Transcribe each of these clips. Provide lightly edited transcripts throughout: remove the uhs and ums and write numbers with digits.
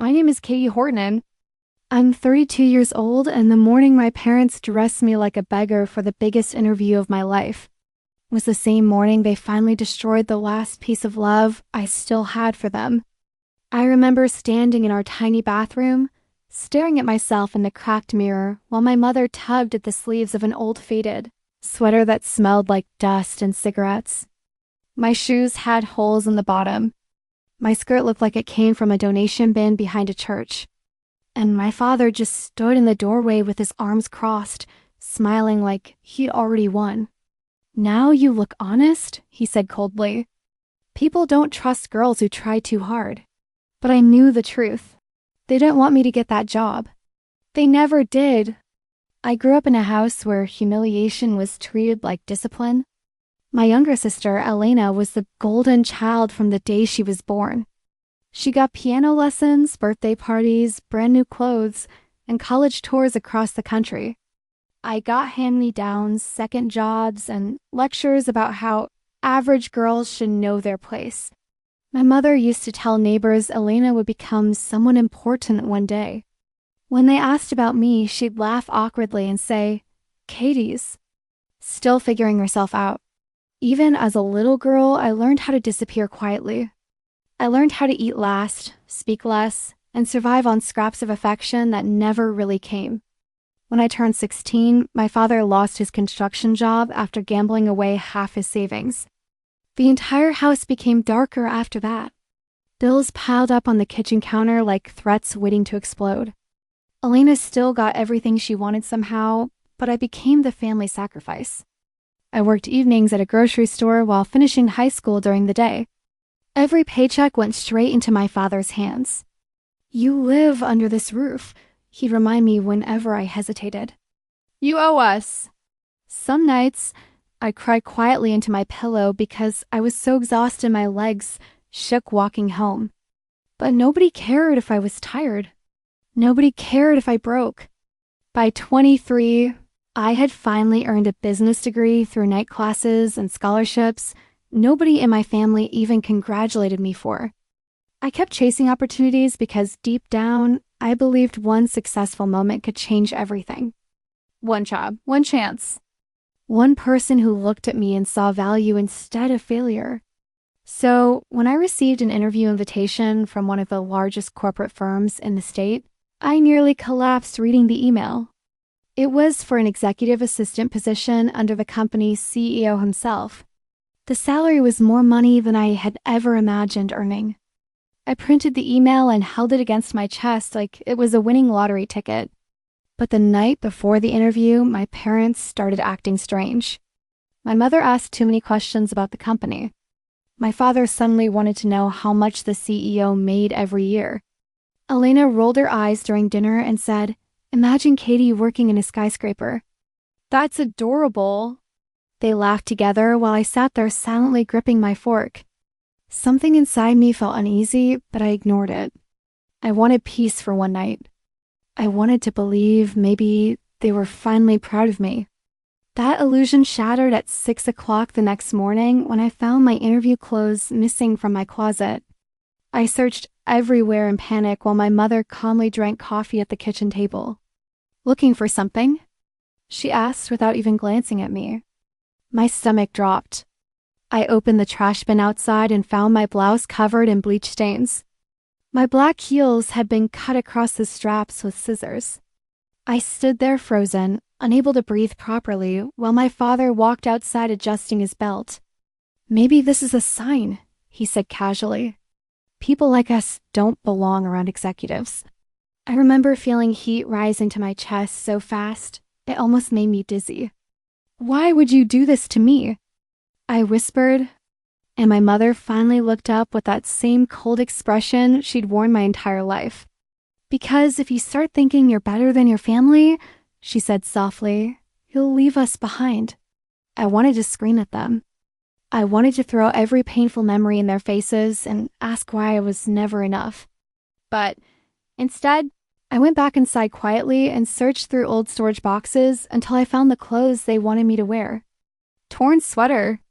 My name is Katie Horton. I'm 32 years old, and the morning my parents dressed me like a beggar for the biggest interview of my life was the same morning they finally destroyed the last piece of love I still had for them. I remember standing in our tiny bathroom, staring at myself in the cracked mirror while my mother tugged at the sleeves of an old faded sweater that smelled like dust and cigarettes. My shoes had holes in the bottom. My skirt looked like it came from a donation bin behind a church. And my father just stood in the doorway with his arms crossed, smiling like he'd already won. "Now you look honest," he said coldly. "People don't trust girls who try too hard." But I knew the truth. They didn't want me to get that job. They never did. I grew up in a house where humiliation was treated like discipline. My younger sister, Elena, was the golden child from the day she was born. She got piano lessons, birthday parties, brand new clothes, and college tours across the country. I got hand-me-downs, second jobs, and lectures about how average girls should know their place. My mother used to tell neighbors Elena would become someone important one day. When they asked about me, she'd laugh awkwardly and say, "Katie's still figuring herself out." Even as a little girl, I learned how to disappear quietly. I learned how to eat last, speak less, and survive on scraps of affection that never really came. When I turned 16, my father lost his construction job after gambling away half his savings. The entire house became darker after that. Bills piled up on the kitchen counter like threats waiting to explode. Elena still got everything she wanted somehow, but I became the family sacrifice. I worked evenings at a grocery store while finishing high school during the day. Every paycheck went straight into my father's hands. "You live under this roof," he'd remind me whenever I hesitated. "You owe us." Some nights, I'd cry quietly into my pillow because I was so exhausted my legs shook walking home. But nobody cared if I was tired. Nobody cared if I broke. By 23, I had finally earned a business degree through night classes and scholarships nobody in my family even congratulated me for. I kept chasing opportunities because deep down, I believed one successful moment could change everything. One job, one chance. One person who looked at me and saw value instead of failure. So, when I received an interview invitation from one of the largest corporate firms in the state, I nearly collapsed reading the email. It was for an executive assistant position under the company's CEO himself. The salary was more money than I had ever imagined earning. I printed the email and held it against my chest like it was a winning lottery ticket. But the night before the interview, my parents started acting strange. My mother asked too many questions about the company. My father suddenly wanted to know how much the CEO made every year. Elena rolled her eyes during dinner and said, "Imagine Katie working in a skyscraper." "That's adorable." They laughed together while I sat there silently gripping my fork. Something inside me felt uneasy, but I ignored it. I wanted peace for one night. I wanted to believe maybe they were finally proud of me. That illusion shattered at 6 o'clock the next morning when I found my interview clothes missing from my closet. I searched everywhere in panic while my mother calmly drank coffee at the kitchen table. "Looking for something?" she asked without even glancing at me. My stomach dropped. I opened the trash bin outside and found my blouse covered in bleach stains. My black heels had been cut across the straps with scissors. I stood there frozen, unable to breathe properly, while my father walked outside adjusting his belt. "Maybe this is a sign," he said casually. "People like us don't belong around executives." I remember feeling heat rise into my chest so fast, it almost made me dizzy. "Why would you do this to me?" I whispered, and my mother finally looked up with that same cold expression she'd worn my entire life. "Because if you start thinking you're better than your family," she said softly, "you'll leave us behind." I wanted to scream at them. I wanted to throw every painful memory in their faces and ask why I was never enough. But instead, I went back inside quietly and searched through old storage boxes until I found the clothes they wanted me to wear. Torn sweater,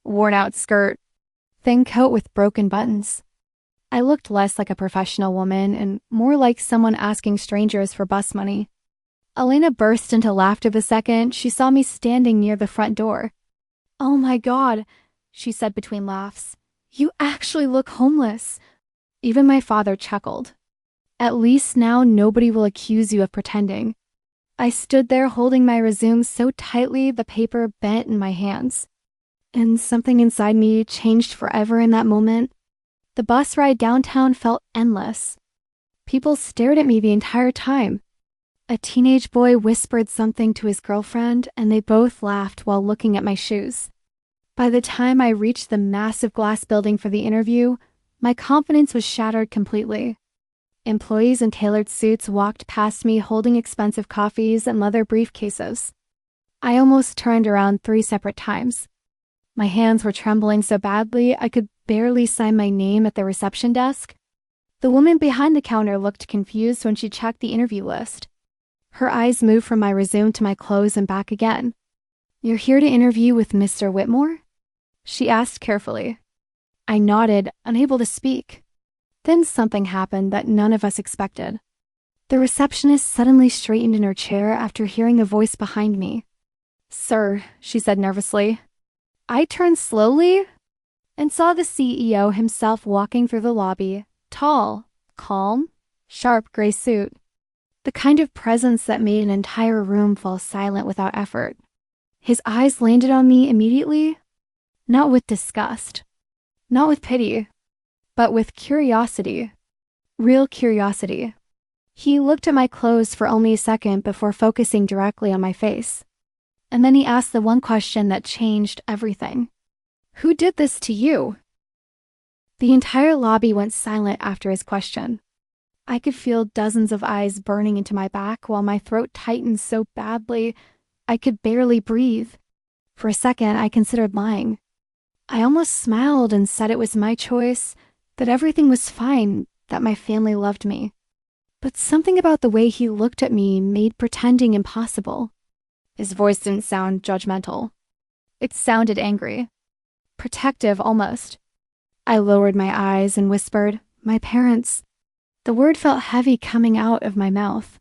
worn out skirt, thin coat with broken buttons. I looked less like a professional woman and more like someone asking strangers for bus money. Elena burst into laughter the second she saw me standing near the front door. "Oh my God," she said between laughs. "You actually look homeless." Even my father chuckled. "At least now nobody will accuse you of pretending." I stood there holding my resume so tightly the paper bent in my hands. And something inside me changed forever in that moment. The bus ride downtown felt endless. People stared at me the entire time. A teenage boy whispered something to his girlfriend, and they both laughed while looking at my shoes. By the time I reached the massive glass building for the interview, my confidence was shattered completely. Employees in tailored suits walked past me holding expensive coffees and leather briefcases. I almost turned around 3 separate times. My hands were trembling so badly I could barely sign my name at the reception desk. The woman behind the counter looked confused when she checked the interview list. Her eyes moved from my resume to my clothes and back again. "You're here to interview with Mr. Whitmore?" she asked carefully. I nodded, unable to speak. Then something happened that none of us expected. The receptionist suddenly straightened in her chair after hearing a voice behind me. "Sir," she said nervously. I turned slowly and saw the CEO himself walking through the lobby, tall, calm, sharp gray suit. The kind of presence that made an entire room fall silent without effort. His eyes landed on me immediately, not with disgust, not with pity, but with curiosity. Real curiosity. He looked at my clothes for only a second before focusing directly on my face. And then he asked the one question that changed everything. "Who did this to you?" The entire lobby went silent after his question. I could feel dozens of eyes burning into my back while my throat tightened so badly I could barely breathe. For a second, I considered lying. I almost smiled and said it was my choice, that everything was fine, that my family loved me. But something about the way he looked at me made pretending impossible. His voice didn't sound judgmental. It sounded angry. Protective, almost. I lowered my eyes and whispered, "My parents." The word felt heavy coming out of my mouth.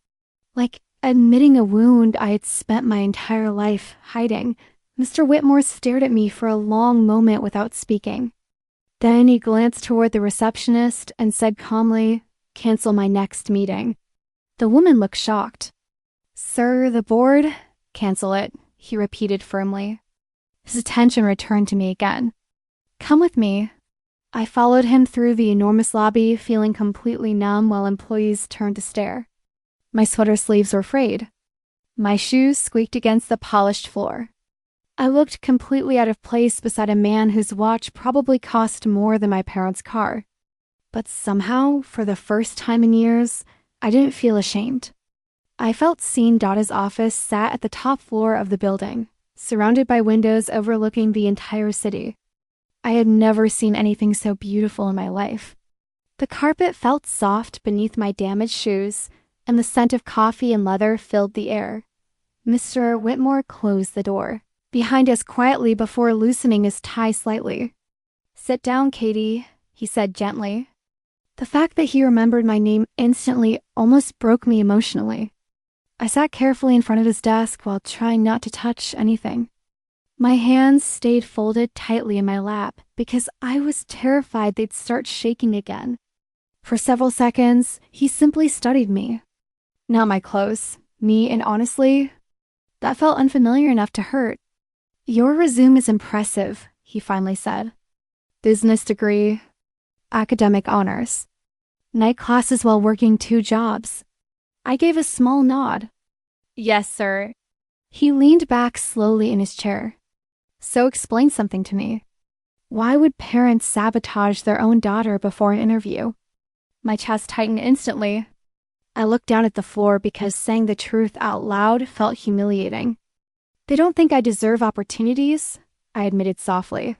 Like admitting a wound I had spent my entire life hiding. Mr. Whitmore stared at me for a long moment without speaking. Then he glanced toward the receptionist and said calmly, "Cancel my next meeting." The woman looked shocked. "Sir, the board..." "Cancel it," he repeated firmly. His attention returned to me again. "Come with me." I followed him through the enormous lobby, feeling completely numb while employees turned to stare. My sweater sleeves were frayed. My shoes squeaked against the polished floor. I looked completely out of place beside a man whose watch probably cost more than my parents' car. But somehow, for the first time in years, I didn't feel ashamed. I felt seen. Dada's office sat at the top floor of the building, surrounded by windows overlooking the entire city. I had never seen anything so beautiful in my life. The carpet felt soft beneath my damaged shoes, and the scent of coffee and leather filled the air. Mr. Whitmore closed the door behind us quietly before loosening his tie slightly. "Sit down, Katie," he said gently. The fact that he remembered my name instantly almost broke me emotionally. I sat carefully in front of his desk while trying not to touch anything. My hands stayed folded tightly in my lap because I was terrified they'd start shaking again. For several seconds, he simply studied me. Not my clothes, me, and honestly, that felt unfamiliar enough to hurt. "Your resume is impressive," he finally said. "Business degree, academic honors, night classes while working 2 jobs. I gave a small nod. "Yes, sir." He leaned back slowly in his chair. "So explain something to me. Why would parents sabotage their own daughter before an interview?" My chest tightened instantly. I looked down at the floor because saying the truth out loud felt humiliating. "They don't think I deserve opportunities," I admitted softly.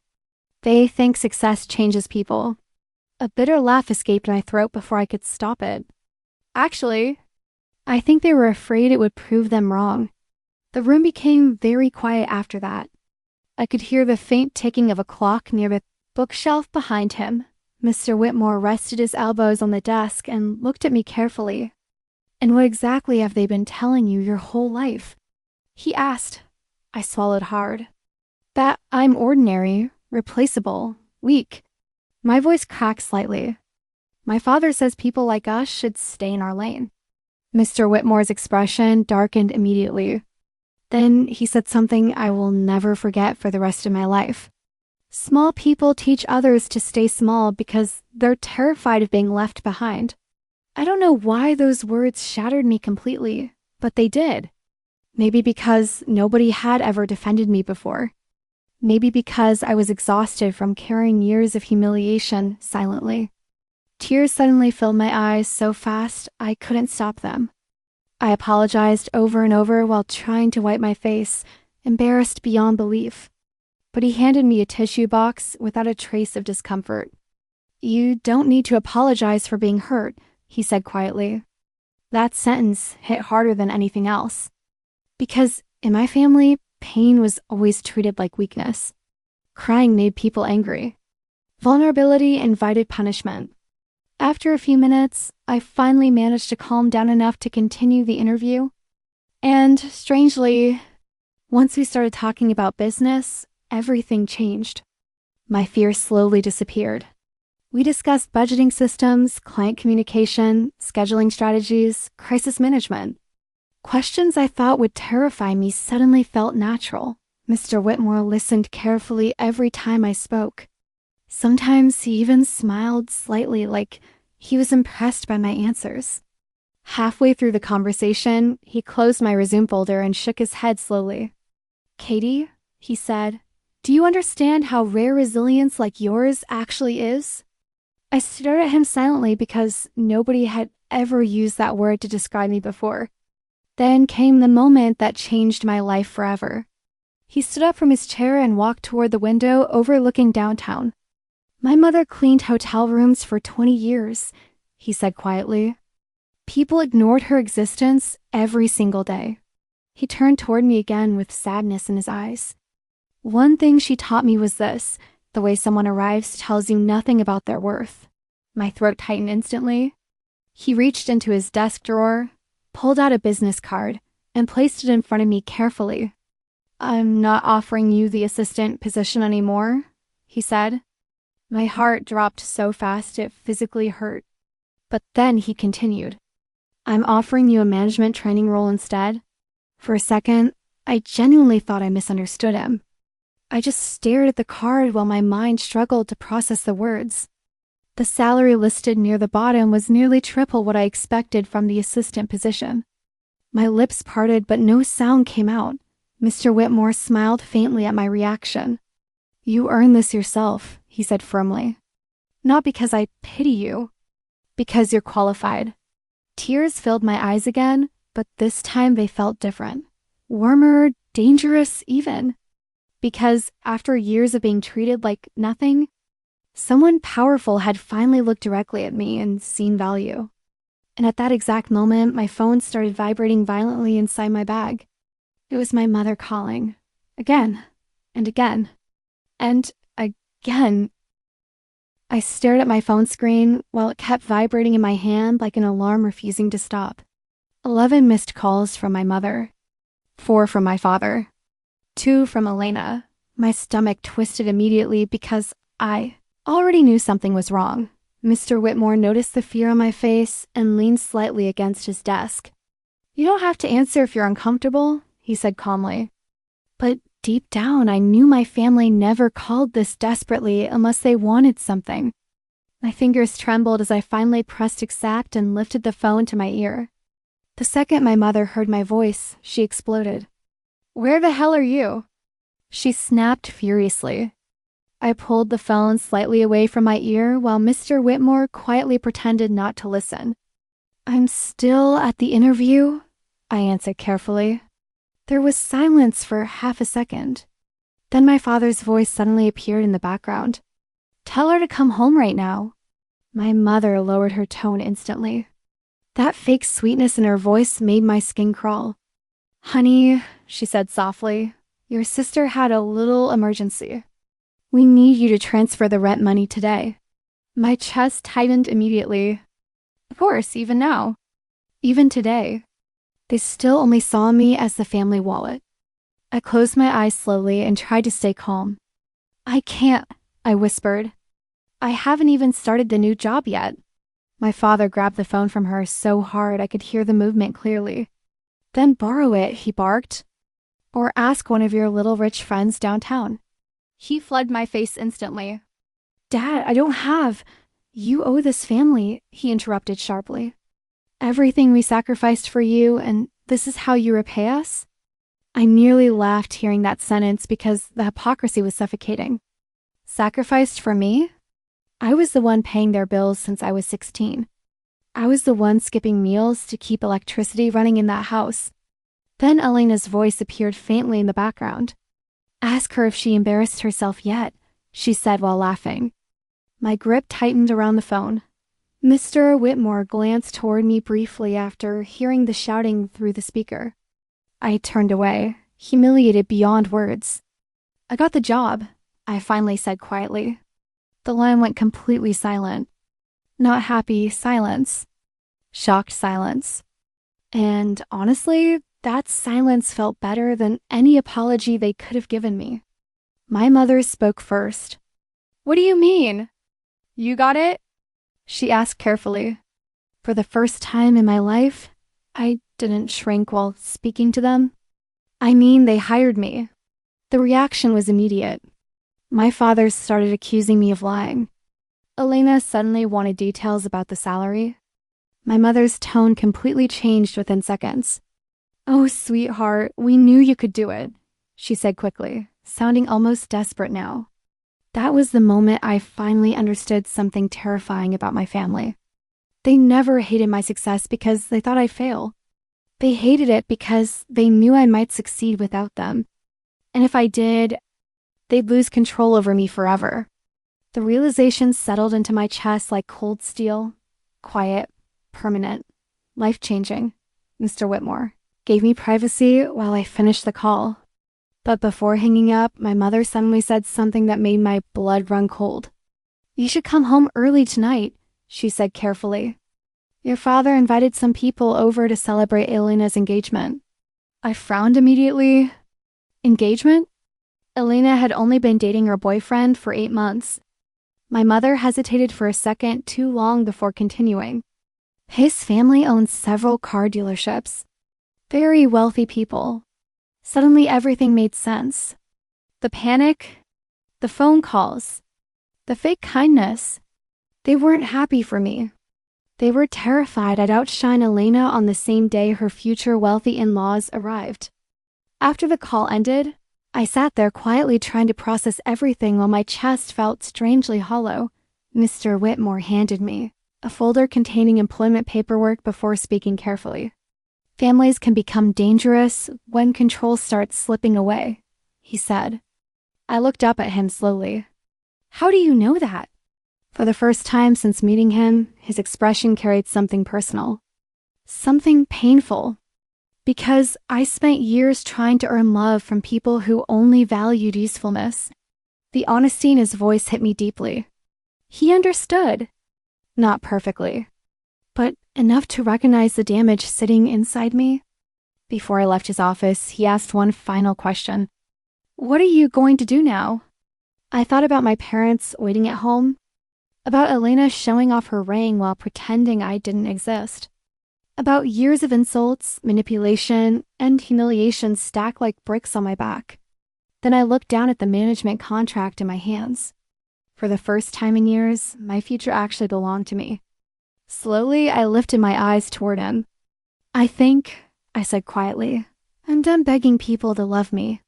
"They think success changes people." A bitter laugh escaped my throat before I could stop it. "Actually, I think they were afraid it would prove them wrong." The room became very quiet after that. I could hear the faint ticking of a clock near the bookshelf behind him, Mr. Whitmore rested his elbows on the desk and looked at me carefully. "And what exactly have they been telling you your whole life?" he asked. I swallowed hard. "That I'm ordinary, replaceable, weak." My voice cracked slightly. "My father says people like us should stay in our lane." Mr. Whitmore's expression darkened immediately. Then he said something I will never forget for the rest of my life. "Small people teach others to stay small because they're terrified of being left behind." I don't know why those words shattered me completely, but they did. Maybe because nobody had ever defended me before. Maybe because I was exhausted from carrying years of humiliation silently. Tears suddenly filled my eyes so fast I couldn't stop them. I apologized over and over while trying to wipe my face, embarrassed beyond belief. But he handed me a tissue box without a trace of discomfort. "You don't need to apologize for being hurt," he said quietly. That sentence hit harder than anything else. Because in my family, pain was always treated like weakness. Crying made people angry. Vulnerability invited punishment. After a few minutes, I finally managed to calm down enough to continue the interview. And strangely, once we started talking about business, everything changed. My fear slowly disappeared. We discussed budgeting systems, client communication, scheduling strategies, crisis management. Questions I thought would terrify me suddenly felt natural. Mr. Whitmore listened carefully every time I spoke. Sometimes he even smiled slightly, like he was impressed by my answers. Halfway through the conversation, he closed my resume folder and shook his head slowly. "Katie," he said, "do you understand how rare resilience like yours actually is?" I stared at him silently because nobody had ever used that word to describe me before. Then came the moment that changed my life forever. He stood up from his chair and walked toward the window overlooking downtown. "My mother cleaned hotel rooms for 20 years, he said quietly. People ignored her existence every single day. He turned toward me again with sadness in his eyes. "One thing she taught me was this: the way someone arrives tells you nothing about their worth." My throat tightened instantly. He reached into his desk drawer, pulled out a business card, and placed it in front of me carefully. "I'm not offering you the assistant position anymore," he said. My heart dropped so fast it physically hurt. But then he continued, "I'm offering you a management training role instead." For a second, I genuinely thought I misunderstood him. I just stared at the card while my mind struggled to process the words. The salary listed near the bottom was nearly triple what I expected from the assistant position. My lips parted, but no sound came out. Mr. Whitmore smiled faintly at my reaction. "You earned this yourself," he said firmly. "Not because I pity you, because you're qualified." Tears filled my eyes again, but this time they felt different. Warmer, dangerous even. Because after years of being treated like nothing, someone powerful had finally looked directly at me and seen value. And at that exact moment, my phone started vibrating violently inside my bag. It was my mother calling. Again, and again, and again. I stared at my phone screen while it kept vibrating in my hand like an alarm refusing to stop. 11 missed calls from my mother. 4 from my father. 2 from Elena. My stomach twisted immediately because I already knew something was wrong. Mr. Whitmore noticed the fear on my face and leaned slightly against his desk. "You don't have to answer if you're uncomfortable," he said calmly. But deep down, I knew my family never called this desperately unless they wanted something. My fingers trembled as I finally pressed accept and lifted the phone to my ear. The second my mother heard my voice, she exploded. "Where the hell are you?" She snapped furiously. I pulled the phone slightly away from my ear while Mr. Whitmore quietly pretended not to listen. "I'm still at the interview," I answered carefully. There was silence for half a second. Then my father's voice suddenly appeared in the background. "Tell her to come home right now." My mother lowered her tone instantly. That fake sweetness in her voice made my skin crawl. "Honey," she said softly, "your sister had a little emergency. We need you to transfer the rent money today." My chest tightened immediately. Of course, even now. Even today. They still only saw me as the family wallet. I closed my eyes slowly and tried to stay calm. I can't, I whispered. I haven't even started the new job yet. My father grabbed the phone from her so hard I could hear the movement clearly. Then borrow it, he barked. Or ask one of your little rich friends downtown. He flooded my face instantly. Dad, I don't have. You owe this family, he interrupted sharply. Everything we sacrificed for you, and this is how you repay us? I nearly laughed hearing that sentence because the hypocrisy was suffocating. Sacrificed for me? I was the one paying their bills since I was 16. I was the one skipping meals to keep electricity running in that house. Then Elena's voice appeared faintly in the background. Ask her if she embarrassed herself yet, she said while laughing. My grip tightened around the phone. Mr. Whitmore glanced toward me briefly after hearing the shouting through the speaker. I turned away, humiliated beyond words. I got the job, I finally said quietly. The line went completely silent. Not happy silence. Shocked silence. And honestly, that silence felt better than any apology they could have given me. My mother spoke first. What do you mean? You got it? She asked carefully. For the first time in my life, I didn't shrink while speaking to them. I mean, they hired me. The reaction was immediate. My father started accusing me of lying. Elena suddenly wanted details about the salary. My mother's tone completely changed within seconds. Oh, sweetheart, we knew you could do it, she said quickly, sounding almost desperate now. That was the moment I finally understood something terrifying about my family. They never hated my success because they thought I'd fail. They hated it because they knew I might succeed without them. And if I did, they'd lose control over me forever. The realization settled into my chest like cold steel. Quiet, permanent, life-changing. Mr. Whitmore gave me privacy while I finished the call. But before hanging up, my mother suddenly said something that made my blood run cold. You should come home early tonight, she said carefully. Your father invited some people over to celebrate Elena's engagement. I frowned immediately. Engagement? Elena had only been dating her boyfriend for 8 months. My mother hesitated for a second too long before continuing. His family owns several car dealerships. Very wealthy people. Suddenly everything made sense. The panic, the phone calls, the fake kindness. They weren't happy for me. They were terrified I'd outshine Elena on the same day her future wealthy in-laws arrived. After the call ended, I sat there quietly trying to process everything while my chest felt strangely hollow. Mr. Whitmore handed me a folder containing employment paperwork before speaking carefully. Families can become dangerous when control starts slipping away, he said. I looked up at him slowly. How do you know that? For the first time since meeting him, his expression carried something personal. Something painful. Because I spent years trying to earn love from people who only valued usefulness. The honesty in his voice hit me deeply. He understood. Not perfectly, but enough to recognize the damage sitting inside me. Before I left his office, he asked one final question. What are you going to do now? I thought about my parents waiting at home, about Elena showing off her ring while pretending I didn't exist, about years of insults, manipulation, and humiliation stacked like bricks on my back. Then I looked down at the management contract in my hands. For the first time in years, my future actually belonged to me. Slowly, I lifted my eyes toward him. I said quietly, I'm done begging people to love me.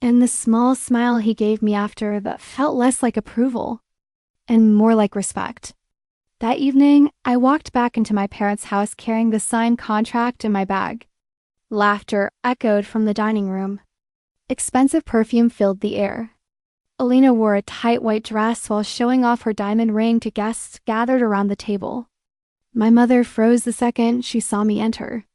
And the small smile he gave me after that felt less like approval and more like respect. That evening, I walked back into my parents' house carrying the signed contract in my bag. Laughter echoed from the dining room. Expensive perfume filled the air. Elena wore a tight white dress while showing off her diamond ring to guests gathered around the table. My mother froze the second she saw me enter.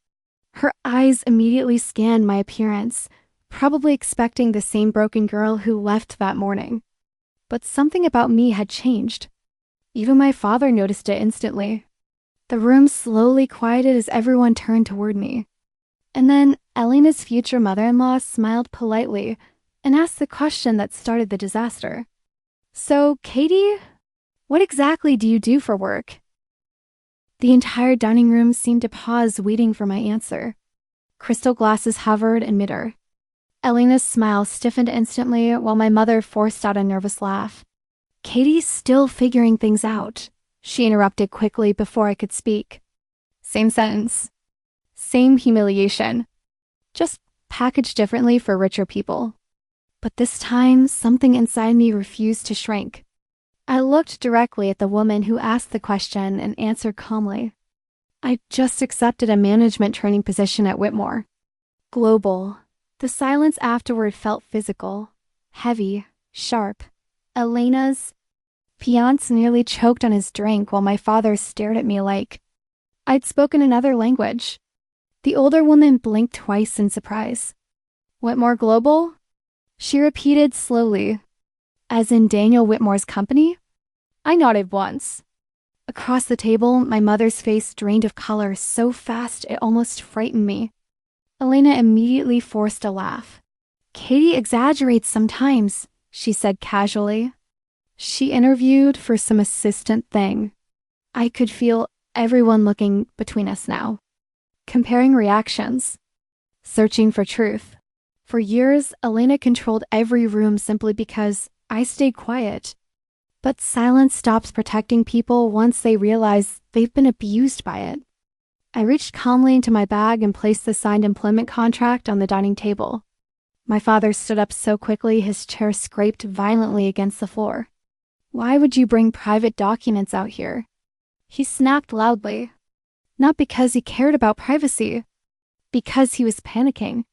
Her eyes immediately scanned my appearance, probably expecting the same broken girl who left that morning. But something about me had changed. Even my father noticed it instantly. The room slowly quieted as everyone turned toward me. And then Elena's future mother-in-law smiled politely and asked the question that started the disaster. "So, Katie, what exactly do you do for work?" The entire dining room seemed to pause, waiting for my answer. Crystal glasses hovered in midair. Elena's smile stiffened instantly while my mother forced out a nervous laugh. "Katie's still figuring things out," she interrupted quickly before I could speak. Same sentence. Same humiliation. Just packaged differently for richer people. But this time, something inside me refused to shrink. I looked directly at the woman who asked the question and answered calmly. "I just accepted a management training position at Whitmore. Global." The silence afterward felt physical, heavy, sharp. Elena's fiance nearly choked on his drink while my father stared at me like I'd spoken another language. The older woman blinked twice in surprise. "Whitmore Global?" she repeated slowly. "As in Daniel Whitmore's company?" I nodded once. Across the table, my mother's face drained of color so fast it almost frightened me. Elena immediately forced a laugh. "Katie exaggerates sometimes," she said casually. "She interviewed for some assistant thing." I could feel everyone looking between us now, comparing reactions, searching for truth. For years, Elena controlled every room simply because I stayed quiet. But silence stops protecting people once they realize they've been abused by it. I reached calmly into my bag and placed the signed employment contract on the dining table. My father stood up so quickly his chair scraped violently against the floor. "Why would you bring private documents out here?" He snapped loudly. Not because he cared about privacy, because he was panicking.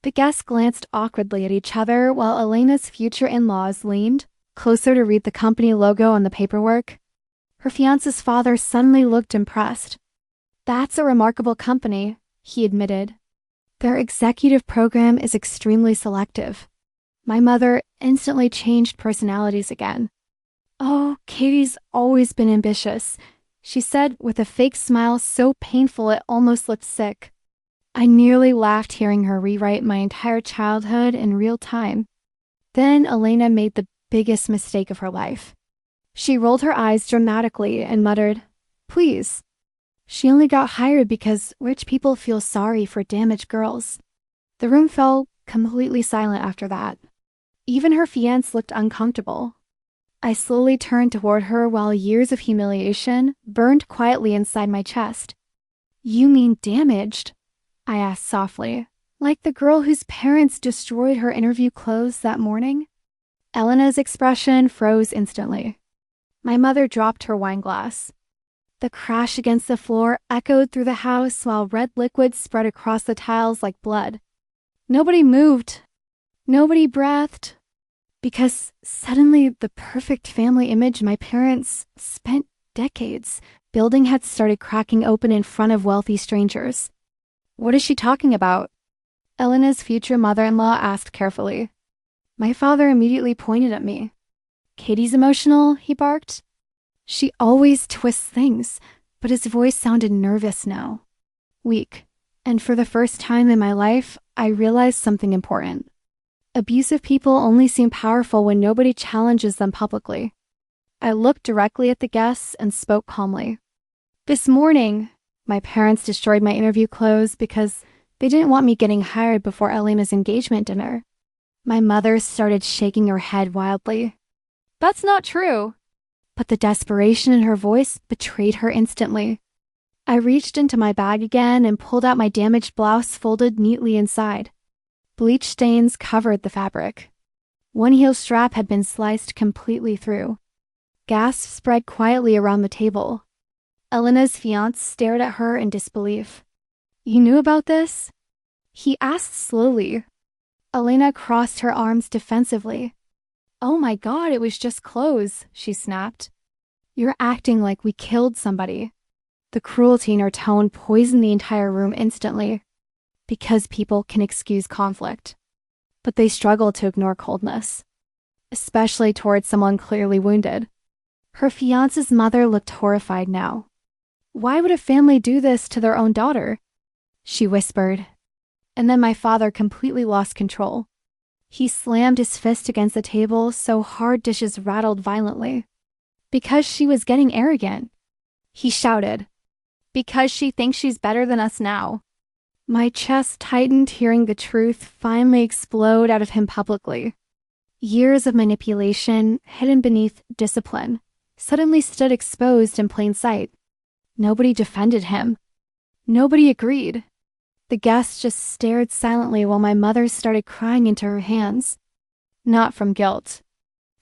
The guests glanced awkwardly at each other while Elena's future in-laws leaned closer to read the company logo on the paperwork. Her fiance's father suddenly looked impressed. "That's a remarkable company," he admitted. "Their executive program is extremely selective." My mother instantly changed personalities again. "Oh, Katie's always been ambitious," she said with a fake smile so painful it almost looked sick. I nearly laughed hearing her rewrite my entire childhood in real time. Then Elena made the biggest mistake of her life. She rolled her eyes dramatically and muttered, "Please." She only got hired because rich people feel sorry for damaged girls. The room fell completely silent after that. Even her fiancé looked uncomfortable. I slowly turned toward her while years of humiliation burned quietly inside my chest. "You mean damaged?" I asked softly, like the girl whose parents destroyed her interview clothes that morning. Elena's expression froze instantly. My mother dropped her wine glass. The crash against the floor echoed through the house while red liquid spread across the tiles like blood. Nobody moved. Nobody breathed. Because suddenly the perfect family image my parents spent decades building had started cracking open in front of wealthy strangers. "What is she talking about?" Elena's future mother-in-law asked carefully. My father immediately pointed at me. "Katie's emotional," he barked. "She always twists things," but his voice sounded nervous now. Weak. And for the first time in my life, I realized something important. Abusive people only seem powerful when nobody challenges them publicly. I looked directly at the guests and spoke calmly. "This morning, my parents destroyed my interview clothes because they didn't want me getting hired before Elena's engagement dinner." My mother started shaking her head wildly. "That's not true." But the desperation in her voice betrayed her instantly. I reached into my bag again and pulled out my damaged blouse folded neatly inside. Bleach stains covered the fabric. One heel strap had been sliced completely through. Gasps spread quietly around the table. Elena's fiancé stared at her in disbelief. "You knew about this?" he asked slowly. Elena crossed her arms defensively. "Oh my God, it was just clothes," she snapped. "You're acting like we killed somebody." The cruelty in her tone poisoned the entire room instantly. Because people can excuse conflict, but they struggle to ignore coldness, especially towards someone clearly wounded. Her fiance's mother looked horrified now. "Why would a family do this to their own daughter?" she whispered. And then my father completely lost control. He slammed his fist against the table so hard dishes rattled violently. "Because she was getting arrogant," he shouted. "Because she thinks she's better than us now." My chest tightened hearing the truth finally explode out of him publicly. Years of manipulation, hidden beneath discipline, suddenly stood exposed in plain sight. Nobody defended him. Nobody agreed. The guests just stared silently while my mother started crying into her hands. Not from guilt.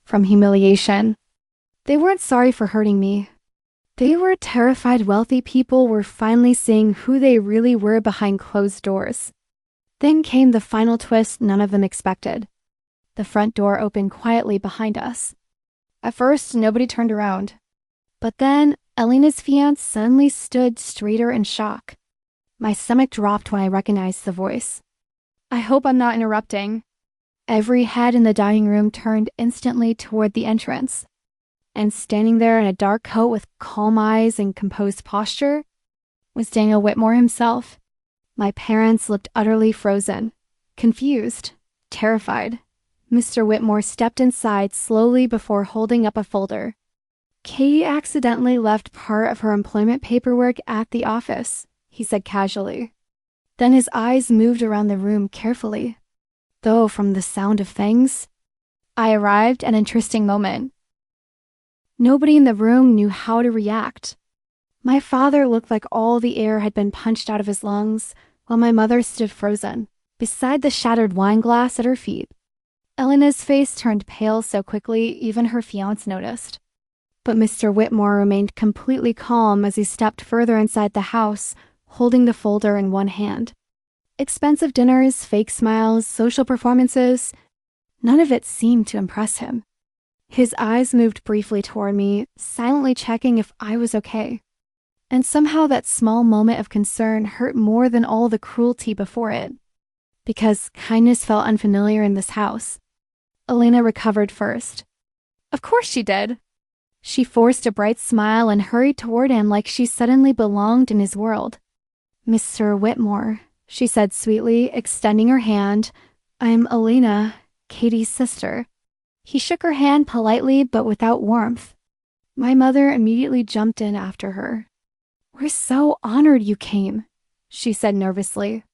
From humiliation. They weren't sorry for hurting me. They were terrified wealthy people were finally seeing who they really were behind closed doors. Then came the final twist none of them expected. The front door opened quietly behind us. At first, nobody turned around. But then, Elena's fiancé suddenly stood straighter in shock. My stomach dropped when I recognized the voice. "I hope I'm not interrupting." Every head in the dining room turned instantly toward the entrance. And standing there in a dark coat with calm eyes and composed posture was Daniel Whitmore himself. My parents looked utterly frozen, confused, terrified. Mr. Whitmore stepped inside slowly before holding up a folder. "Katie accidentally left part of her employment paperwork at the office," he said casually. Then his eyes moved around the room carefully. Though from the sound of things, I arrived at an interesting moment. Nobody in the room knew how to react. My father looked like all the air had been punched out of his lungs, while my mother stood frozen, beside the shattered wine glass at her feet. Elena's face turned pale so quickly even her fiancé noticed. But Mr. Whitmore remained completely calm as he stepped further inside the house, holding the folder in one hand. Expensive dinners, fake smiles, social performances, none of it seemed to impress him. His eyes moved briefly toward me, silently checking if I was okay. And somehow that small moment of concern hurt more than all the cruelty before it. Because kindness felt unfamiliar in this house. Elena recovered first. "Of course she did." She forced a bright smile and hurried toward him like she suddenly belonged in his world. "Mr. Whitmore," she said sweetly, extending her hand. "I'm Elena, Katie's sister." He shook her hand politely but without warmth. My mother immediately jumped in after her. "We're so honored you came," she said nervously.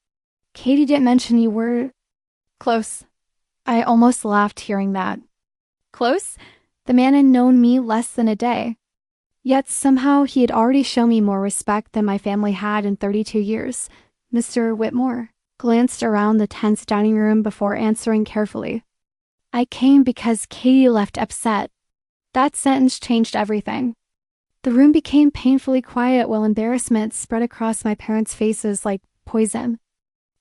"Katie didn't mention you were close." I almost laughed hearing that. Close? The man had known me less than a day. Yet somehow he had already shown me more respect than my family had in 32 years. Mr. Whitmore glanced around the tense dining room before answering carefully. "I came because Katie left upset." That sentence changed everything. The room became painfully quiet while embarrassment spread across my parents' faces like poison.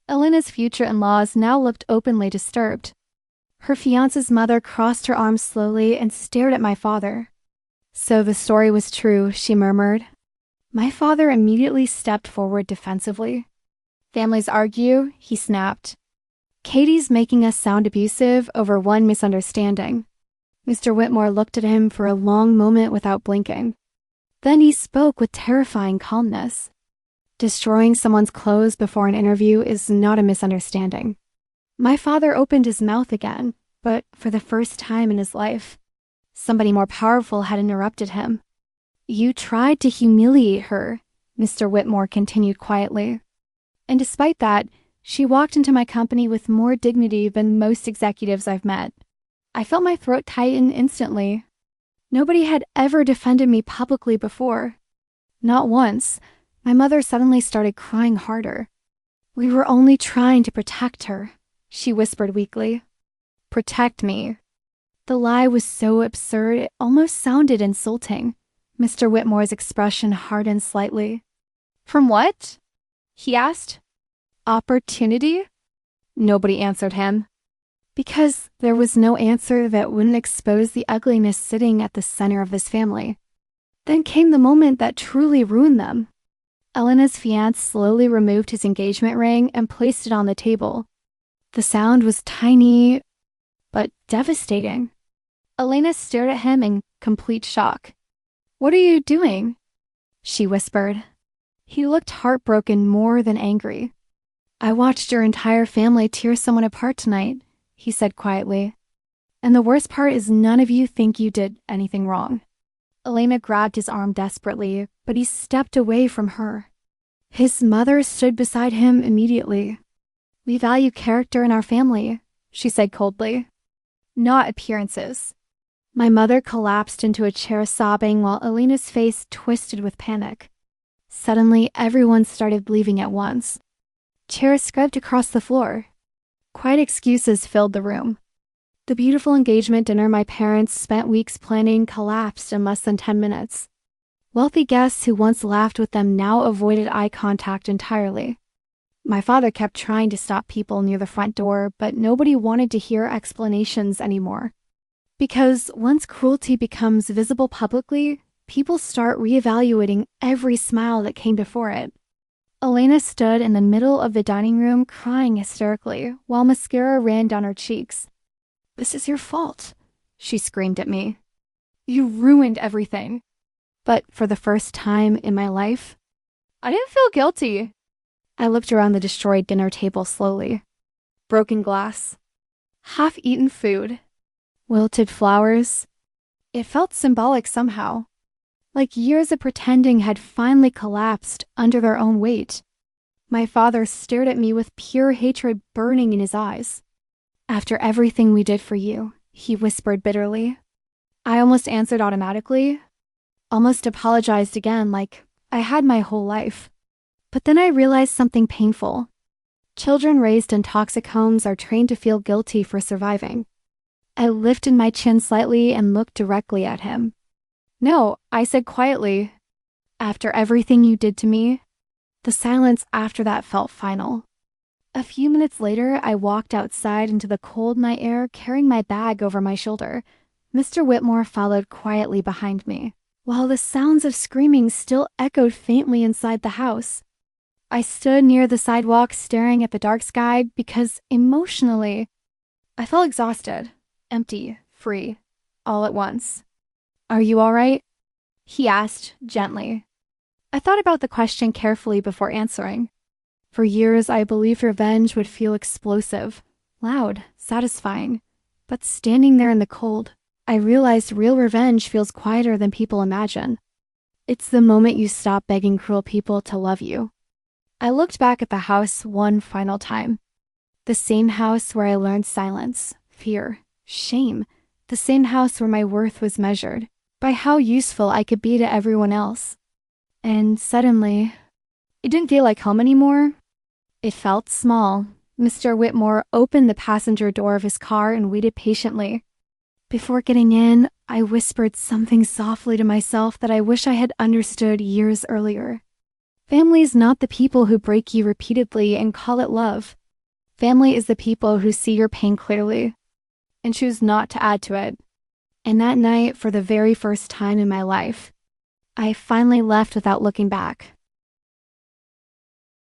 Elena's future in-laws now looked openly disturbed. Her fiance's mother crossed her arms slowly and stared at my father. "So the story was true," she murmured. My father immediately stepped forward defensively. "Families argue," he snapped. "Katie's making us sound abusive over one misunderstanding." Mr. Whitmore looked at him for a long moment without blinking. Then he spoke with terrifying calmness. "Destroying someone's clothes before an interview is not a misunderstanding." My father opened his mouth again, but for the first time in his life. Somebody more powerful had interrupted him. "You tried to humiliate her," Mr. Whitmore continued quietly. "And despite that, she walked into my company with more dignity than most executives I've met." I felt my throat tighten instantly. Nobody had ever defended me publicly before. Not once. My mother suddenly started crying harder. "We were only trying to protect her," she whispered weakly. "Protect me." The lie was so absurd it almost sounded insulting. Mr. Whitmore's expression hardened slightly. "From what?" he asked. "Opportunity?" Nobody answered him. Because there was no answer that wouldn't expose the ugliness sitting at the center of this family. Then came the moment that truly ruined them. Elena's fiancé slowly removed his engagement ring and placed it on the table. The sound was tiny, but devastating. Elena stared at him in complete shock. "What are you doing?" she whispered. He looked heartbroken more than angry. "I watched your entire family tear someone apart tonight," he said quietly. "And the worst part is none of you think you did anything wrong." Elena grabbed his arm desperately, but he stepped away from her. His mother stood beside him immediately. "We value character in our family," she said coldly, "not appearances." My mother collapsed into a chair sobbing while Elena's face twisted with panic. Suddenly, everyone started leaving at once. Chairs scrubbed across the floor. Quiet excuses filled the room. The beautiful engagement dinner my parents spent weeks planning collapsed in less than 10 minutes. Wealthy guests who once laughed with them now avoided eye contact entirely. My father kept trying to stop people near the front door, but nobody wanted to hear explanations anymore. Because once cruelty becomes visible publicly, people start reevaluating every smile that came before it. Elena stood in the middle of the dining room crying hysterically while mascara ran down her cheeks. "This is your fault," she screamed at me. "You ruined everything." But for the first time in my life, I didn't feel guilty. I looked around the destroyed dinner table slowly. Broken glass, half-eaten food, wilted flowers. It felt symbolic somehow, like years of pretending had finally collapsed under their own weight. My father stared at me with pure hatred burning in his eyes. "After everything we did for you," he whispered bitterly. I almost answered automatically, almost apologized again like I had my whole life. But then I realized something painful. Children raised in toxic homes are trained to feel guilty for surviving. I lifted my chin slightly and looked directly at him. "No," I said quietly. "After everything you did to me." The silence after that felt final. A few minutes later, I walked outside into the cold night air carrying my bag over my shoulder. Mr. Whitmore followed quietly behind me, while the sounds of screaming still echoed faintly inside the house. I stood near the sidewalk staring at the dark sky because emotionally, I felt exhausted, empty, free, all at once. "Are you all right?" he asked gently. I thought about the question carefully before answering. For years, I believed revenge would feel explosive, loud, satisfying. But standing there in the cold, I realized real revenge feels quieter than people imagine. It's the moment you stop begging cruel people to love you. I looked back at the house one final time. The same house where I learned silence, fear, shame. The same house where my worth was measured by how useful I could be to everyone else. And suddenly, it didn't feel like home anymore. It felt small. Mr. Whitmore opened the passenger door of his car and waited patiently. Before getting in, I whispered something softly to myself that I wish I had understood years earlier. Family is not the people who break you repeatedly and call it love. Family is the people who see your pain clearly and choose not to add to it. And that night, for the very first time in my life, I finally left without looking back.